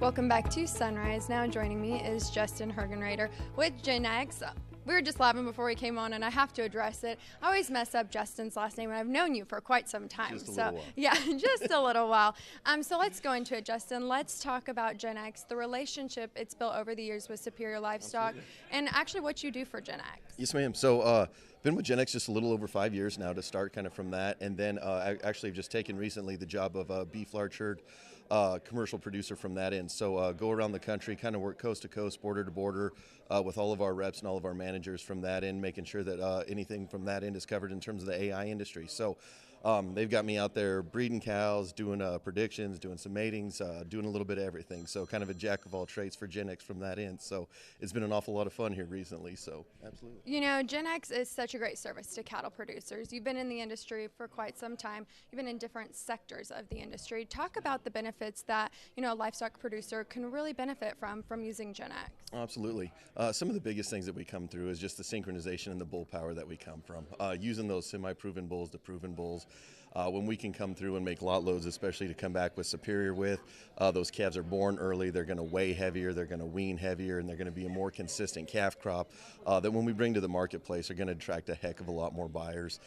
Welcome back to Sunrise. Now joining me is Justin Hergenreder with Gen X. We were just laughing before we came on, and I have to address it. I always mess up Justin's last name, and I've known you for quite some time. Just a little while. Yeah, just a little while. So let's go into it, Justin. Let's talk about Gen X, the relationship it's built over the years with Superior Livestock, and actually what you do for Gen X. Yes, ma'am. So been with Gen X just a little over 5 years now to start kind of from that. And then I actually have just taken recently the job of beef large herd commercial producer from that end. So go around the country, kind of work coast to coast, border to border with all of our reps and all of our managers from that end, making sure that anything from that end is covered in terms of the AI industry. So they've got me out there breeding cows, doing predictions, doing some matings, doing a little bit of everything. So kind of a jack of all trades for Gen X from that end. So it's been an awful lot of fun here recently. So absolutely. You know, Gen X is such a great service to cattle producers. You've been in the industry for quite some time. You've been in different sectors of the industry. Talk about the benefits that, a livestock producer can really benefit from using Gen X. Absolutely. Some of the biggest things that we come through is just the synchronization and the bull power that we come from. Using those semi-proven bulls to proven bulls. When we can come through and make lot loads, especially to come back with superior with, those calves are born early, they're going to weigh heavier, they're going to wean heavier, and they're going to be a more consistent calf crop that when we bring to the marketplace are going to attract a heck of a lot more buyers.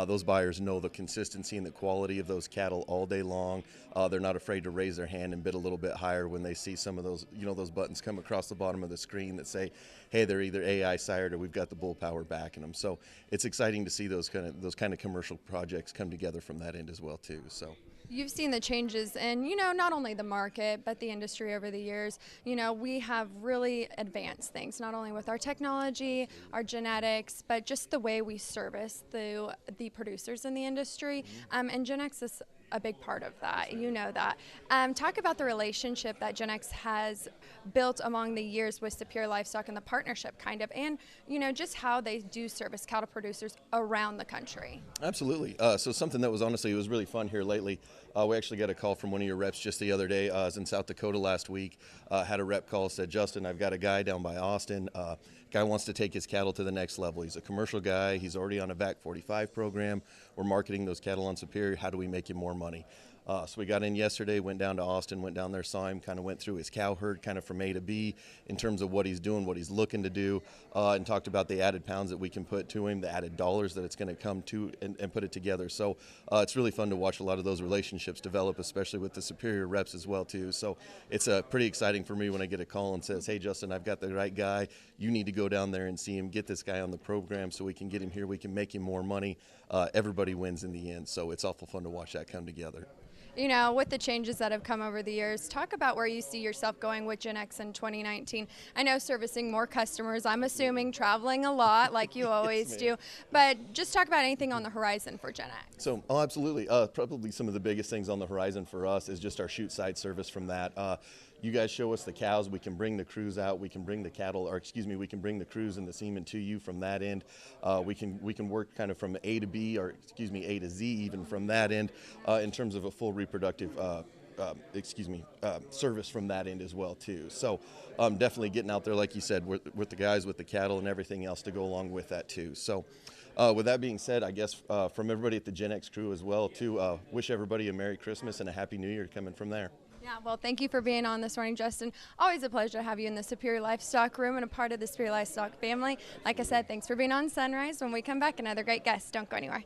Those buyers know the consistency and the quality of those cattle all day long. They're not afraid to raise their hand and bid a little bit higher when they see some of those, those buttons come across the bottom of the screen that say, hey, they're either AI sired or we've got the bull power backing them. So it's exciting to see those kind of commercial projects come together from that end as well too. So you've seen the changes in, not only the market, but the industry over the years. We have really advanced things, not only with our technology, our genetics, but just the way we service the producers in the industry. And Gen X is a big part of that. You know that. Talk about the relationship that Gen X has built among the years with Superior Livestock and the partnership kind of, and just how they do service cattle producers around the country. Absolutely. So something that was honestly, it was really fun here lately. We actually got a call from one of your reps just the other day. I was in South Dakota last week. Had a rep call, said, Justin, I've got a guy down by Austin. Guy wants to take his cattle to the next level. He's a commercial guy. He's already on a VAC 45 program. We're marketing those cattle on Superior. How do we make him more money? So we got in yesterday, went down to Austin, went down there, saw him, kind of went through his cow herd kind of from A to B in terms of what he's doing, what he's looking to do, and talked about the added pounds that we can put to him, the added dollars that it's going to come to and put it together. So it's really fun to watch a lot of those relationships develop, especially with the Superior reps as well too. So it's pretty exciting for me when I get a call and says, hey Justin, I've got the right guy. You need to go down there and see him, get this guy on the program so we can get him here, we can make him more money. Everybody wins in the end. So it's awful fun to watch that come together. With the changes that have come over the years, talk about where you see yourself going with Gen X in 2019. I know servicing more customers, I'm assuming traveling a lot like you always do, but just talk about anything on the horizon for Gen X. So, absolutely. Probably some of the biggest things on the horizon for us is just our shoot side service from that. You guys show us the cows, we can bring the crews out, we can bring the cattle, we can bring the crews and the semen to you from that end. We can work kind of from A to B, A to Z even from that end in terms of a full reproductive service from that end as well too. So definitely getting out there, like you said, with the guys, with the cattle and everything else to go along with that too. So with that being said, I guess from everybody at the Gen X crew as well too, wish everybody a Merry Christmas and a Happy New Year coming from there. Yeah, well, thank you for being on this morning, Justin. Always a pleasure to have you in the Superior Livestock room and a part of the Superior Livestock family. Like I said, thanks for being on Sunrise. When we come back, another great guest. Don't go anywhere.